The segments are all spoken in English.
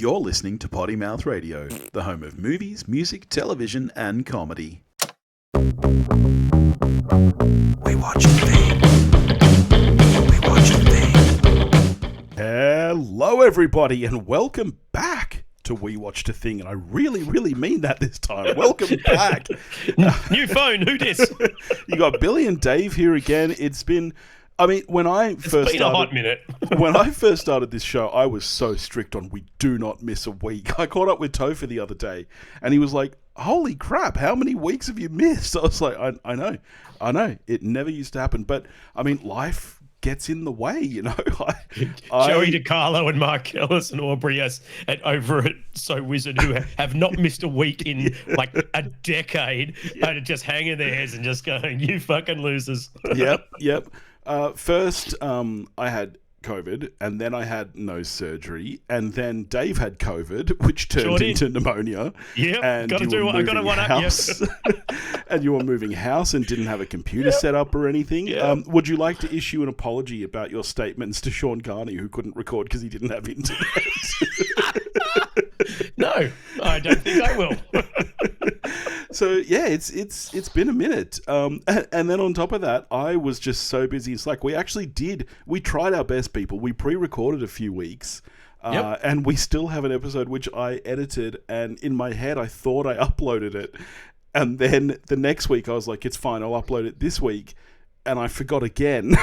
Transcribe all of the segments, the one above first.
You're listening to Potty Mouth Radio, the home of movies, music, television, and comedy. We watch thing. We watch thing. Hello, everybody, and welcome back to We Watched a Thing, and I really mean that this time. Welcome back. New phone, who dis? You got Billy and Dave here again. It's been... I mean, when I first a hot minute. when I first started this show, I was so strict on we do not miss a week. I caught up with Topher the other day, and he was like, holy crap, how many weeks have you missed? I was like, I know. It never used to happen. But, I mean, life gets in the way, you know. Joey DiCarlo and Mark Ellis and Aubrey over at So Wizard, who have not missed a week in like a decade, are just hanging their heads and just going, you fucking losers. Yep. First, I had COVID, and then I had nose surgery, and then Dave had COVID, which turned into pneumonia. Yeah, got to one up. Yes. And you were moving house and didn't have a computer set up or anything. Yep. Would you like to issue an apology about your statements to Sean Carney, who couldn't record because he didn't have internet? No, I don't think I will. So yeah, it's been a minute, and then on top of that, I was just so busy. It's like we tried our best, people. We pre-recorded a few weeks, and we still have an episode which I edited, and in my head I thought I uploaded it, and then the next week I was like, it's fine, I'll upload it this week, and I forgot again.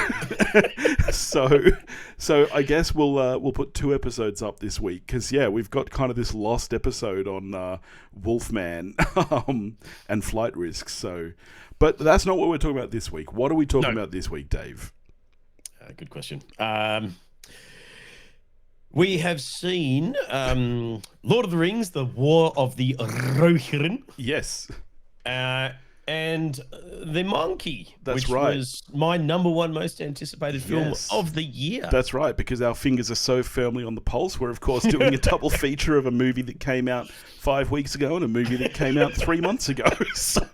So I guess we'll put 2 episodes up this week because we've got kind of this lost episode on Wolfman and flight risks. So, but that's not what we're talking about this week. What are we talking about this week, Dave? Good question. We have seen Lord of the Rings: The War of the Rohirrim. Yes. And The Monkey, which was my number 1 most anticipated film of the year. That's right, because our fingers are so firmly on the pulse. We're, of course, doing a double feature of a movie that came out 5 weeks ago and a movie that came out 3 months ago. So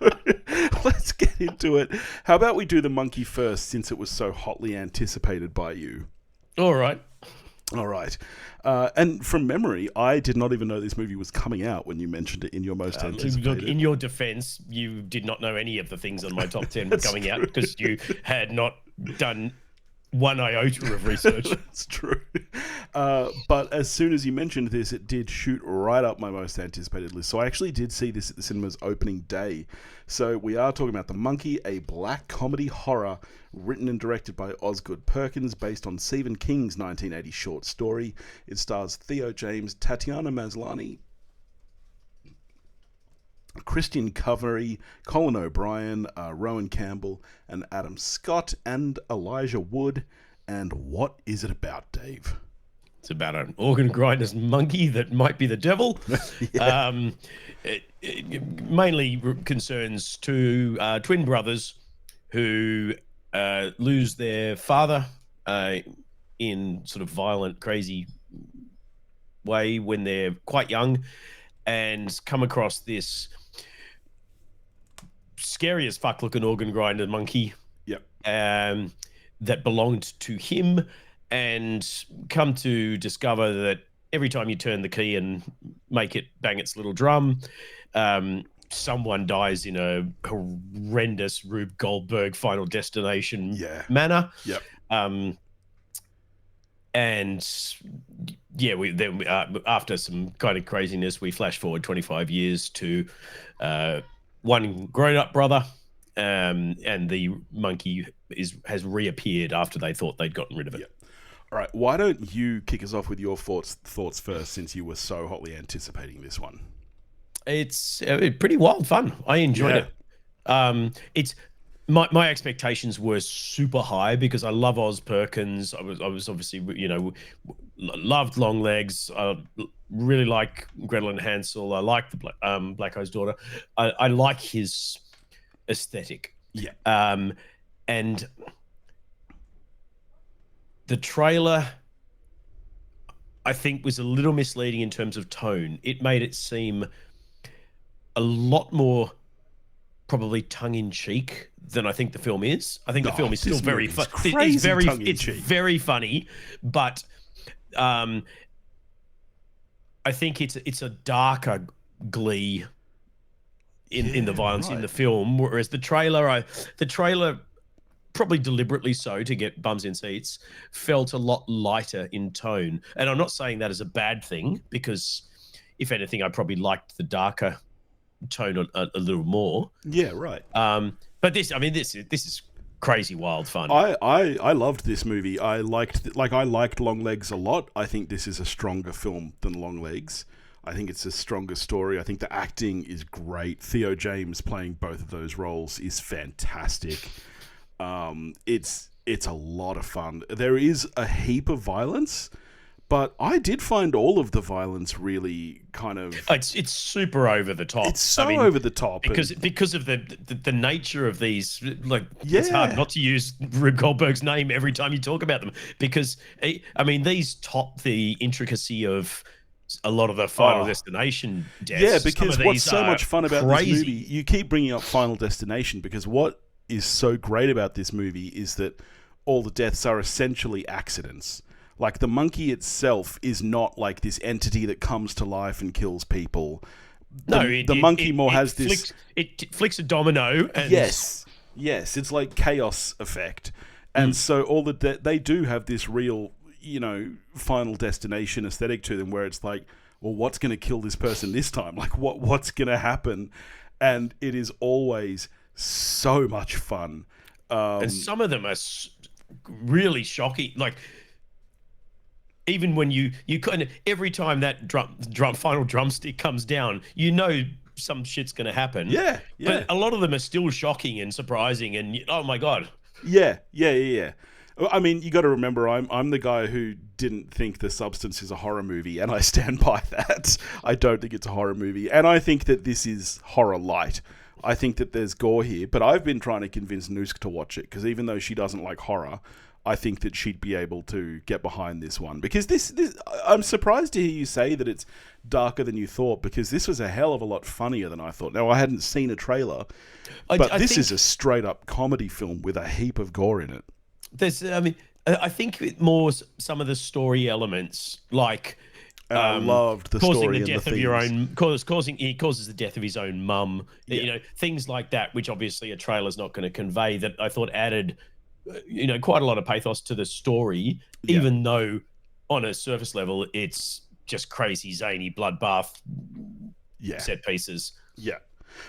let's get into it. How about we do The Monkey first, since it was so hotly anticipated by you? All right. And from memory, I did not even know this movie was coming out when you mentioned it in your most anticipated. Look, in your defense, you did not know any of the things on my top 10 were coming out because you had not done one iota of research. That's true. But as soon as you mentioned this, it did shoot right up my most anticipated list. So I actually did see this at the cinema's opening day. So we are talking about The Monkey, a black comedy horror written and directed by Osgood Perkins, based on Stephen King's 1980 short story. It stars Theo James, Tatiana Maslany, Christian Covery, Colin O'Brien, Rowan Campbell, and Adam Scott, and Elijah Wood. And what is it about, Dave? It's about an organ grinder's monkey that might be the devil. It mainly concerns 2 twin brothers who lose their father in sort of violent, crazy way when they're quite young, and come across this scary as fuck looking organ grinder monkey that belonged to him, and come to discover that every time you turn the key and make it bang its little drum, someone dies in a horrendous Rube Goldberg Final Destination manner. Yep. After some kind of craziness, we flash forward 25 years to one grown-up brother, and the monkey has reappeared after they thought they'd gotten rid of it. Yep. All right, why don't you kick us off with your thoughts first, since you were so hotly anticipating this one? It's pretty wild fun. I enjoyed it. It's my expectations were super high because I love Oz Perkins. I was obviously, loved Long Legs. I really like Gretel and Hansel. I like the Black Eyes Daughter. I like his aesthetic. Yeah. And the trailer, I think, was a little misleading in terms of tone. It made it seem a lot more probably tongue-in-cheek than I think the film is. I think the film is still very funny. It's very funny, but I I think it's a darker glee in the violence in right. the film, whereas the trailer probably deliberately so to get bums in seats, felt a lot lighter in tone. And I'm not saying that as a bad thing, because if anything, I probably liked the darker tone a little more. Yeah, right. But this is crazy wild fun. I loved this movie. I liked Longlegs a lot. I think this is a stronger film than Longlegs. I think it's a stronger story. I think the acting is great. Theo James playing both of those roles is fantastic. It's a lot of fun. There is a heap of violence, but I did find all of the violence really kind of It's super over the top. it's so over the top because of the nature of these. Like, yeah, it's hard not to use Rube Goldberg's name every time you talk about them, because these top the intricacy of a lot of the Final Destination deaths. Yeah, because what's so much fun about crazy. this movie, you keep bringing up Final Destination, because what is so great about this movie is that all the deaths are essentially accidents. Like, the monkey itself is not like this entity that comes to life and kills people. The monkey has this. It flicks a domino. And Yes, it's like chaos effect, and so they do have this real, Final Destination aesthetic to them, where it's like, well, what's going to kill this person this time? Like, what's going to happen? And it is always so much fun. And some of them are really shocking. Like, even when you kind of, every time that final drumstick comes down, some shit's going to happen. Yeah. But a lot of them are still shocking and surprising, and oh my god. Yeah. I mean, you got to remember, I'm the guy who didn't think The Substance is a horror movie, and I stand by that. I don't think it's a horror movie, and I think that this is horror light. I think that there's gore here, but I've been trying to convince Noosk to watch it, because even though she doesn't like horror, I think that she'd be able to get behind this one. Because this I'm surprised to hear you say that it's darker than you thought, because this was a hell of a lot funnier than I thought. Now, I hadn't seen a trailer, but this is a straight-up comedy film with a heap of gore in it. I think more some of the story elements, like I loved the causing story the death and the of your themes. own, he causes the death of his own mum. Yeah. Things like that, which obviously a trailer's not going to convey. That I thought added, quite a lot of pathos to the story, even though on a surface level it's just crazy zany bloodbath set pieces. Yeah.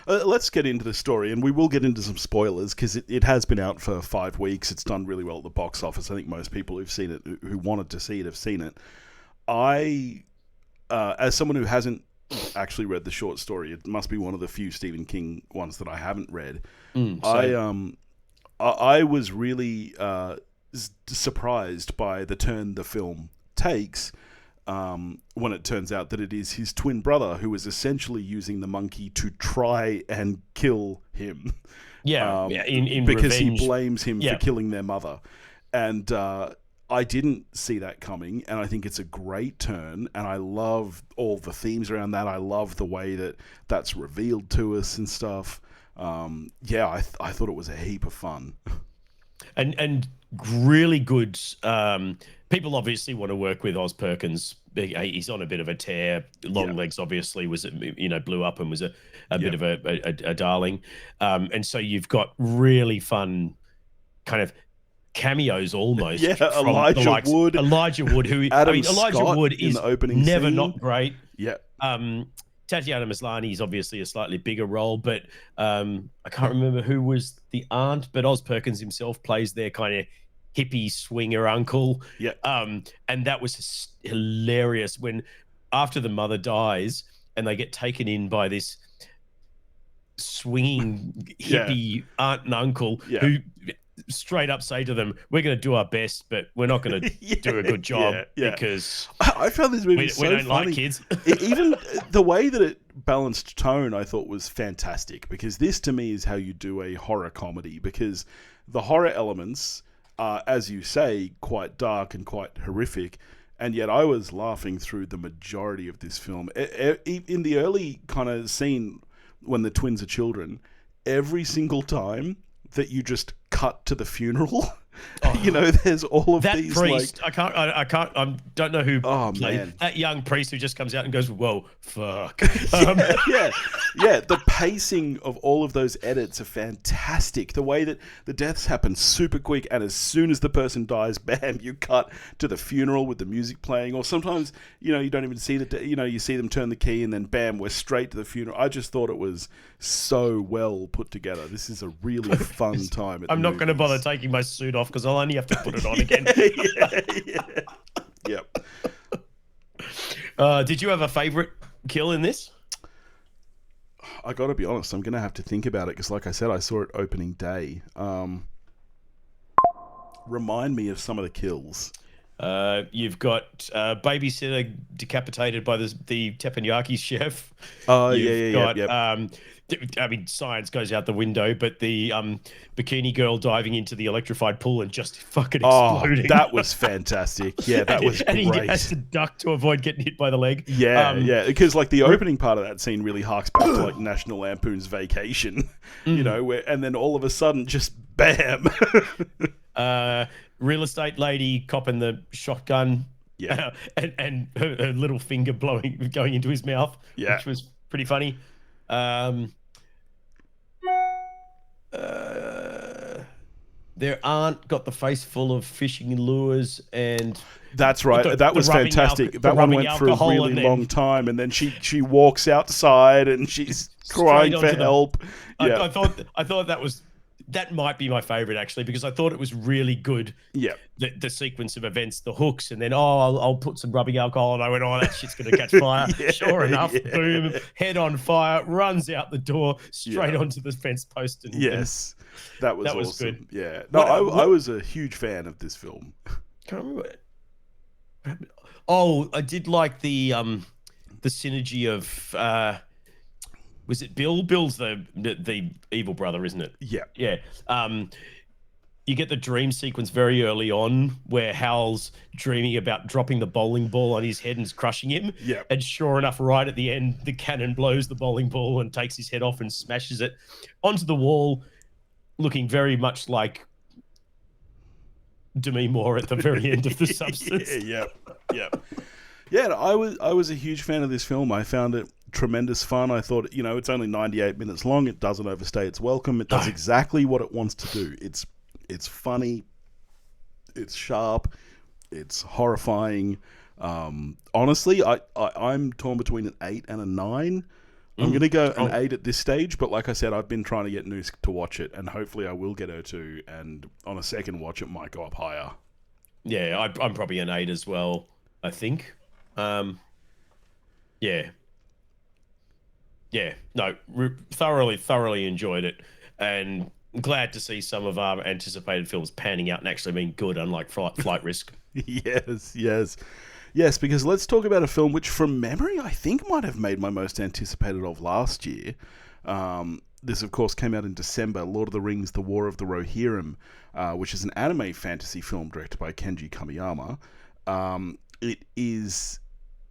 Let's get into the story, and we will get into some spoilers, because it has been out for 5 weeks. It's done really well at the box office. I think most people who've seen it, who wanted to see it, have seen it. I, as someone who hasn't actually read the short story, it must be one of the few Stephen King ones that I haven't read. I was really surprised by the turn the film takes, when it turns out that it is his twin brother who is essentially using the monkey to try and kill him. In because revenge. he blames him for killing their mother. And I didn't see that coming, and I think it's a great turn, and I love all the themes around that. I love the way that that's revealed to us and stuff. I thought it was a heap of fun. And really good. People obviously want to work with Oz Perkins. He's on a bit of a tear. Longlegs obviously was, blew up and was a bit of a darling. And so you've got really fun kind of cameos almost. From Elijah Wood. Elijah Wood, who Elijah Scott Wood is the opening never scene. not great. Yeah. Tatiana Maslany is obviously a slightly bigger role, but I can't remember who was the aunt, but Oz Perkins himself plays their kind of hippie swinger uncle. Yeah. And that was hilarious when, after the mother dies and they get taken in by this swinging hippie aunt and uncle who straight up say to them, we're going to do our best, but we're not going to do a good job because I found this movie so we don't funny. like kids. Even the way that it balanced tone, I thought was fantastic, because this to me is how you do a horror comedy, because the horror elements are, as you say, quite dark and quite horrific, and yet I was laughing through the majority of this film. In the early kind of scene when the twins are children, every single time that you just cut to the funeral. Oh, You know, there's all of that these priest. like, I can't. I don't know who oh played man, that young priest who just comes out and goes, "Whoa, fuck." yeah, yeah. The pacing of all of those edits are fantastic. The way that the deaths happen super quick, and as soon as the person dies, bam, you cut to the funeral with the music playing. Or sometimes, you know, you don't even see you see them turn the key, and then bam, we're straight to the funeral. I just thought it was so well put together. This is a really fun time. I'm not going to bother taking my suit off because I'll only have to put it on again. Yep. Did you have a favorite kill in this? I got to be honest. I'm going to have to think about it because, like I said, I saw it opening day. Remind me of some of the kills. You've got babysitter decapitated by the teppanyaki chef. Oh, You've yeah. got, I mean, science goes out the window, but the bikini girl diving into the electrified pool and just fucking exploding. Oh, that was fantastic. Yeah, that was and great. he has to duck to avoid getting hit by the leg. Yeah, because like the opening part of that scene really harks back to like National Lampoon's Vacation, you know, and then all of a sudden just bam. Real estate lady copping the shotgun, Yeah, and her little finger going into his mouth, which was pretty funny. There aren't got the face full of fishing lures, and that's right. That was fantastic. That one went for a really long time, and then she walks outside and she's crying for help. Yeah, I thought that might be my favorite actually, because I thought it was really good. Yeah, the sequence of events, the hooks, and then I'll put some rubbing alcohol, and I went, that shit's gonna catch fire. Sure enough, boom, head on fire, runs out the door straight onto the fence post. And yes, that was awesome. Good. Yeah, no, I was a huge fan of this film. Can't remember. Oh, I did like the synergy of. Was it Bill? Bill's the evil brother, isn't it? Yeah. Yeah. You get the dream sequence very early on where Hal's dreaming about dropping the bowling ball on his head and crushing him. Yeah. And sure enough, right at the end, the cannon blows the bowling ball and takes his head off and smashes it onto the wall, looking very much like Demi Moore at the very end of The Substance. Yeah. I was a huge fan of this film. I found it tremendous fun. I thought, it's only 98 minutes long. It doesn't overstay its welcome. It does exactly what it wants to do. It's funny. It's sharp. It's horrifying. Honestly, I'm torn between an 8 and a 9. I'm going to go an 8 at this stage, but like I said, I've been trying to get Noosk to watch it, and hopefully I will get her to, and on a second watch, it might go up higher. Yeah, I'm probably an 8 as well, I think. No, thoroughly enjoyed it, and glad to see some of our anticipated films panning out and actually being good, unlike Flight Risk. Yes, because let's talk about a film which, from memory, I think might have made my most anticipated of last year. This, of course, came out in December, Lord of the Rings, The War of the Rohirrim, which is an anime fantasy film directed by Kenji Kamiyama. It is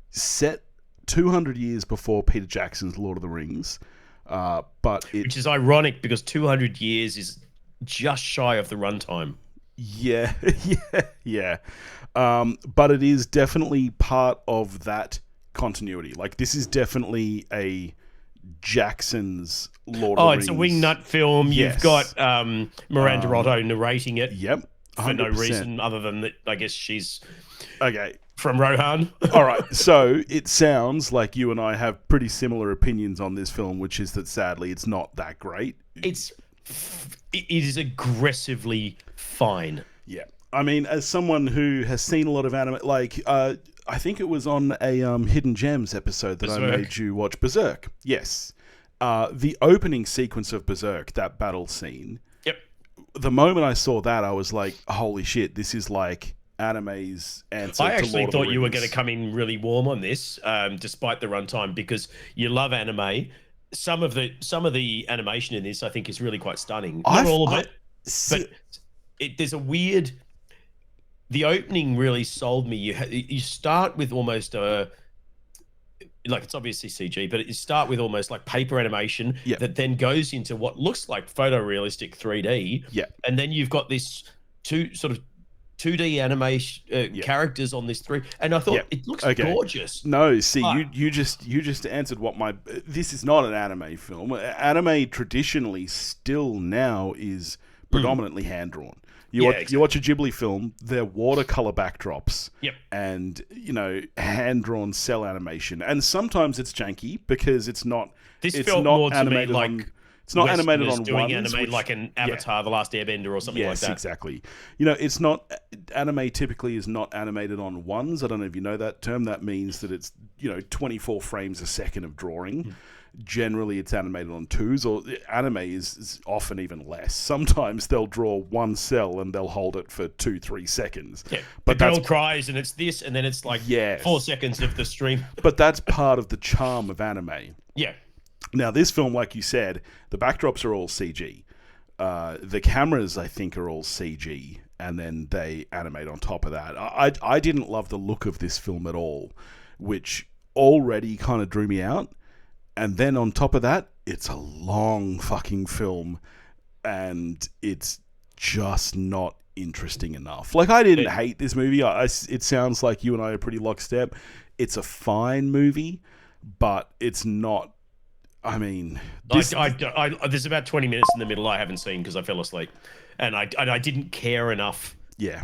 set 200 years before Peter Jackson's Lord of the Rings, which is ironic because 200 years is just shy of the runtime. Yeah. But it is definitely part of that continuity. Like, this is definitely a Jackson's Lord of the Rings. Oh, it's a wingnut film. Yes. You've got Miranda Otto narrating it. Yep. 100%. For no reason other than that, I guess she's... Okay. From Rohan. All right, so it sounds like you and I have pretty similar opinions on this film, which is that sadly it's not that great. It is aggressively fine. Yeah, I mean, as someone who has seen a lot of anime, like I think it was on a Hidden Gems episode that I made you watch Berserk. Yes, the opening sequence of Berserk, that battle scene. Yep. The moment I saw that, I was like, "Holy shit! This is like." Anime's answer. I actually to thought you were going to come in really warm on this, despite the runtime, because you love anime. Some of the animation in this, I think, is really quite stunning. Not all of it, but there's a weird. The opening really sold me. You start with almost like it's obviously CG, but you start with almost like paper animation Yeah. that then goes into what looks like photorealistic 3D. Yeah. And then you've got this sort of 2D animation characters on this three. And I thought it looks gorgeous. No, see, you just answered what my... This is not an anime film. Anime traditionally still now is predominantly hand-drawn. You watch a Ghibli film, they're watercolor backdrops, and hand-drawn cell animation, and sometimes it's janky because it's not. This felt more to me like it's not animated on doing ones, anime like an Avatar: The Last Airbender or something like that. Yes, exactly. It's not anime. Typically, is not animated on ones. I don't know if you know that term. That means that it's 24 frames a second of drawing. Generally, it's animated on twos, or anime is often even less. Sometimes they'll draw one cell and they'll hold it for 2-3 seconds. Yeah, but the girl cries and it's this, and then it's like 4 seconds of the stream. But that's part of the charm of anime. Yeah. Now, this film, like you said, the backdrops are all CG. The cameras, I think, are all CG, and then they animate on top of that. I didn't love the look of this film at all, which already kind of drew me out. And then on top of that, it's a long fucking film, and it's just not interesting enough. Like, I didn't hate this movie. It sounds like you and I are pretty lockstep. It's a fine movie, but it's not. I mean, there's about 20 minutes in the middle I haven't seen because I fell asleep, and I didn't care enough. Yeah.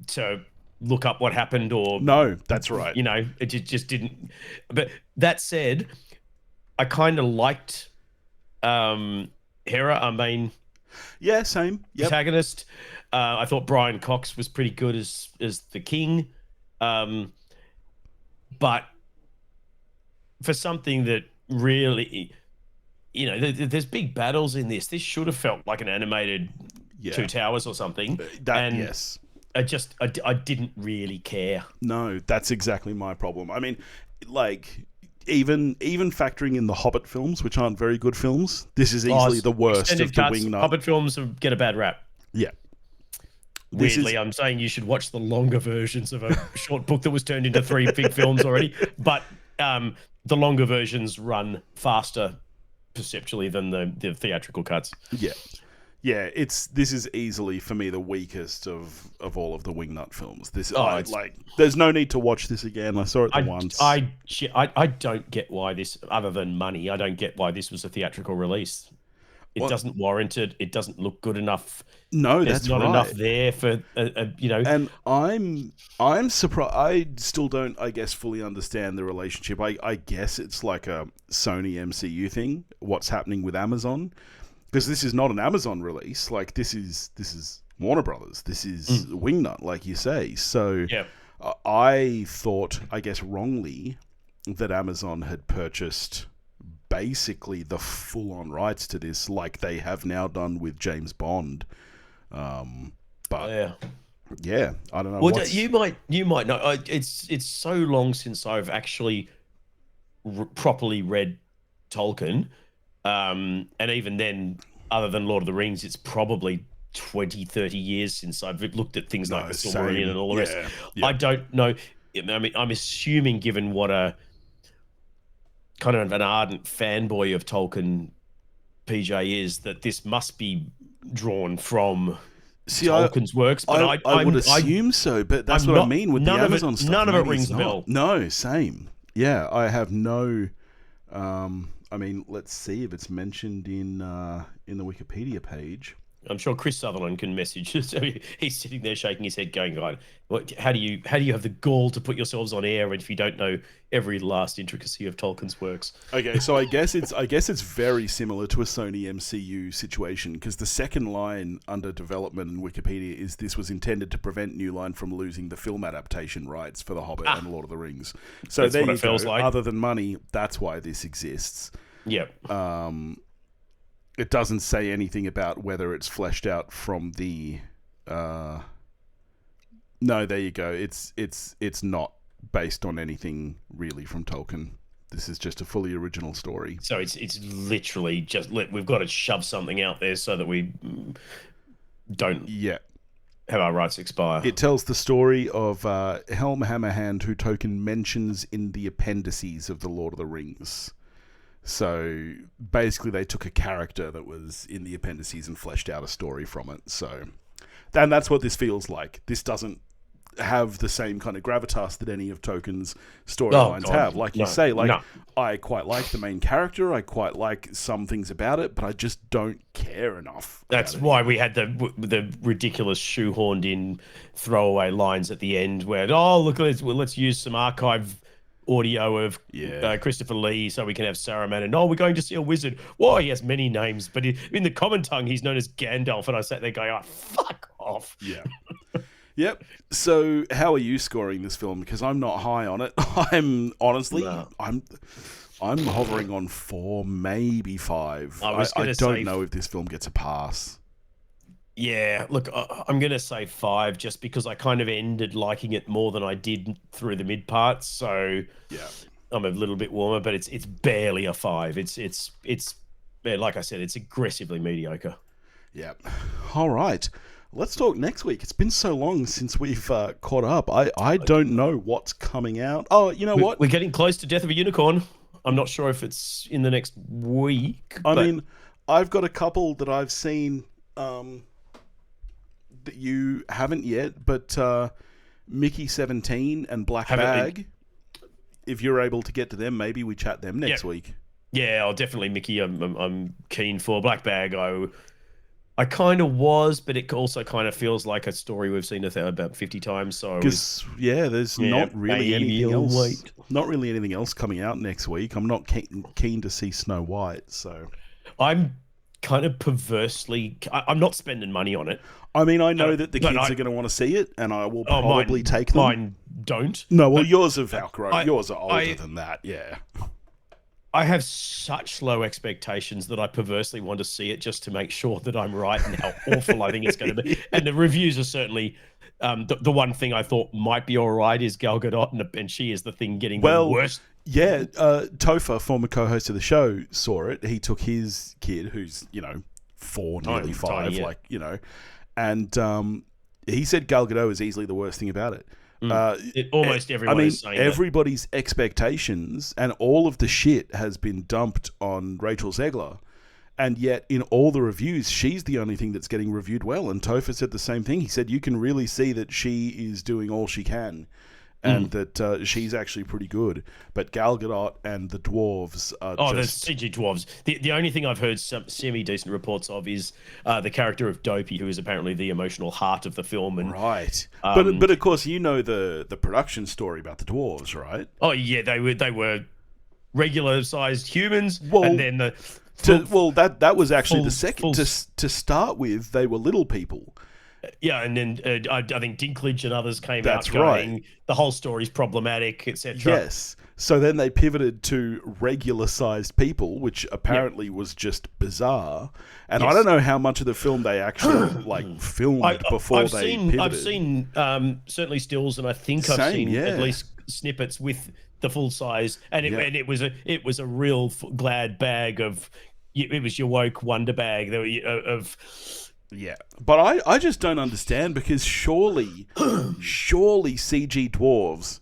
To look up what happened, or no, that's right. It just didn't. But that said, I kind of liked Hera, our main same protagonist. I thought Brian Cox was pretty good as the king, but for something that really, there's big battles in this. This should have felt like an animated Two Towers or something. Yes. I didn't really care. No, that's exactly my problem. I mean, like, even factoring in the Hobbit films, which aren't very good films, this is easily the worst of the Wingnut. Hobbit films get a bad rap. Yeah. Weirdly, I'm saying you should watch the longer versions of a short book that was turned into 3 big films already. But the longer versions run faster perceptually than the theatrical cuts. Yeah. Yeah, this is easily for me the weakest of all of the Wingnut films. There's no need to watch this again. I saw it once. I don't get why this, other than money, I don't get why this was a theatrical release. It doesn't warrant it. It doesn't look good enough. No, There's not enough there for And I'm surprised. I still don't, I guess, fully understand the relationship. I guess it's like a Sony MCU thing. What's happening with Amazon? Because this is not an Amazon release. Like, this is Warner Brothers. This is Wingnut, like you say. So I thought, I guess wrongly, that Amazon had purchased basically the full-on rights to this, like they have now done with James Bond. But yeah, I don't know. Well, you might know. It's so long since I've actually properly read Tolkien. And even then, other than Lord of the Rings, it's probably 20, 30 years since I've looked at things like the Silmarillion and all the rest. Yeah. I don't know. I mean, I'm assuming, given what a kind of an ardent fanboy of Tolkien PJ is, that this must be drawn from Tolkien's works. But I would assume so, but that's what I mean with the Amazon stuff. None of it rings a bell. No, same. Yeah, I have no... I mean, let's see if it's mentioned in the Wikipedia page. I'm sure Chris Sutherland can message. So he's sitting there shaking his head, going, "God, how do you have the gall to put yourselves on air if you don't know every last intricacy of Tolkien's works?" Okay, so I guess it's very similar to a Sony MCU situation, because the second line under development in Wikipedia is this was intended to prevent New Line from losing the film adaptation rights for The Hobbit and Lord of the Rings. So that's there you go. Like. Other than money, that's why this exists. Yep. It doesn't say anything about whether it's fleshed out from the. No, there you go. It's not based on anything really from Tolkien. This is just a fully original story. So it's literally just we've got to shove something out there so that we don't. Yeah. have our rights expire. It tells the story of Helm Hammerhand, who Tolkien mentions in the appendices of The Lord of the Rings. So basically they took a character that was in the appendices and fleshed out a story from it. So, and that's what this feels like. This doesn't have the same kind of gravitas that any of Tolkien's storylines have. Like you say, I quite like the main character. I quite like some things about it, but I just don't care enough. That's why we had the ridiculous shoehorned in throwaway lines at the end where, look, let's use some archive audio of Christopher Lee so we can have Saruman, and we're going to see a wizard. Well, he has many names, but in the common tongue he's known as Gandalf, and I sat there going, fuck off. Yeah. Yep. So how are you scoring this film? Because I'm not high on it. I'm honestly, I'm hovering on 4, maybe 5. I don't know if this film gets a pass. Yeah, look, I'm going to say 5 just because I kind of ended liking it more than I did through the mid parts. So yeah, I'm a little bit warmer, but it's barely a 5. It's like I said, it's aggressively mediocre. Yeah. All right. Let's talk next week. It's been so long since we've caught up. I don't know what's coming out. Oh, you know what? We're getting close to Death of a Unicorn. I'm not sure if it's in the next week. I mean, I've got a couple that I've seen that you haven't yet, but Mickey 17 and Black Bag. If you're able to get to them, maybe we chat them next week. Yeah, I'll definitely Mickey. I'm keen for Black Bag. I kind of was, but it also kind of feels like a story we've seen about 50 times. So there's not really anything else. Not really anything else coming out next week. I'm not keen to see Snow White. So I'm kind of perversely. I'm not spending money on it. I mean, I know that the kids are going to want to see it, and I will probably take them. Mine don't. No, well, yours have outgrown. Yours are older than that. Yeah. I have such low expectations that I perversely want to see it just to make sure that I'm right and how awful I think it's going to be. And the reviews are certainly the one thing I thought might be all right is Gal Gadot, and she is the thing getting the worst. Yeah, Topher, former co-host of the show, saw it. He took his kid, who's 4, nearly 5, and he said Gal Gadot is easily the worst thing about it. Almost everyone is saying everybody's expectations and all of the shit has been dumped on Rachel Zegler, and yet in all the reviews she's the only thing that's getting reviewed well. And Topher said the same thing. He said you can really see that she is doing all she can, and that she's actually pretty good. But Gal Gadot and the dwarves are the CG dwarves. The only thing I've heard some semi-decent reports of is the character of Dopey, who is apparently the emotional heart of the film. And, right. But of course, you know the production story about the dwarves, right? Oh, yeah, they were regular-sized humans, well, and then that was actually the second. To start with, they were little people. Yeah, and then I think Dinklage and others came That's out going, right. The whole story's problematic, etc. Yes. So then they pivoted to regular-sized people, which apparently was just bizarre. And I don't know how much of the film they actually filmed before they pivoted. I've seen certainly stills, and I think I've seen at least snippets with the full size, and it was a real glad bag of. It was your woke wonder bag of. Yeah, but I just don't understand, because surely CG dwarves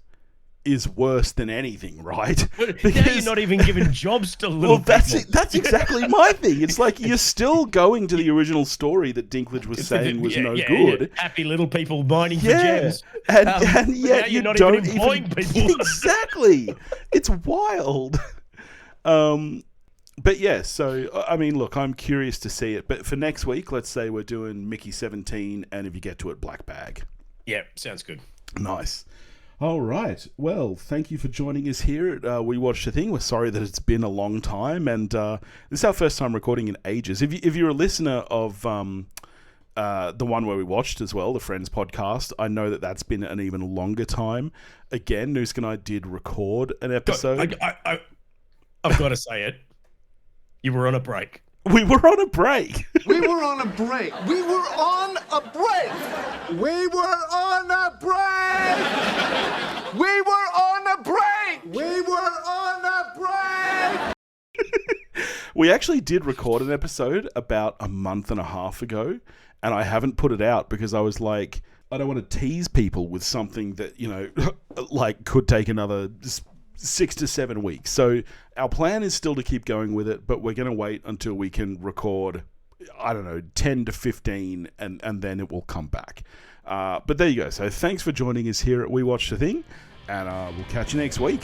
is worse than anything, right? Because now you're not even giving jobs to little people. That's exactly my thing. It's like you're still going to the original story that Dinklage was saying was no good. Yeah. Happy little people mining for gems. And yet you're not even employing people. Exactly. It's wild. But yeah, so, I mean, look, I'm curious to see it. But for next week, let's say we're doing Mickey 17, and if you get to it, Black Bag. Yeah, sounds good. Nice. All right. Well, thank you for joining us here at We Watched a Thing. We're sorry that it's been a long time, and this is our first time recording in ages. If you're a listener of the one where we watched as well, the Friends podcast, I know that that's been an even longer time. Again, Noosk and I did record an episode. I've got to say it. You were on a break. We were on a break. We were on a break. We were on a break. We were on a break. We were on a break. We were on a break. We actually did record an episode about a month and a half ago, and I haven't put it out because I was like, I don't want to tease people with something that, you know, like could take another 6 to 7 weeks. So our plan is still to keep going with it, but we're going to wait until we can record, I don't know, 10 to 15, and then it will come back. But there you go. So thanks for joining us here at We Watch the Thing, and we'll catch you next week.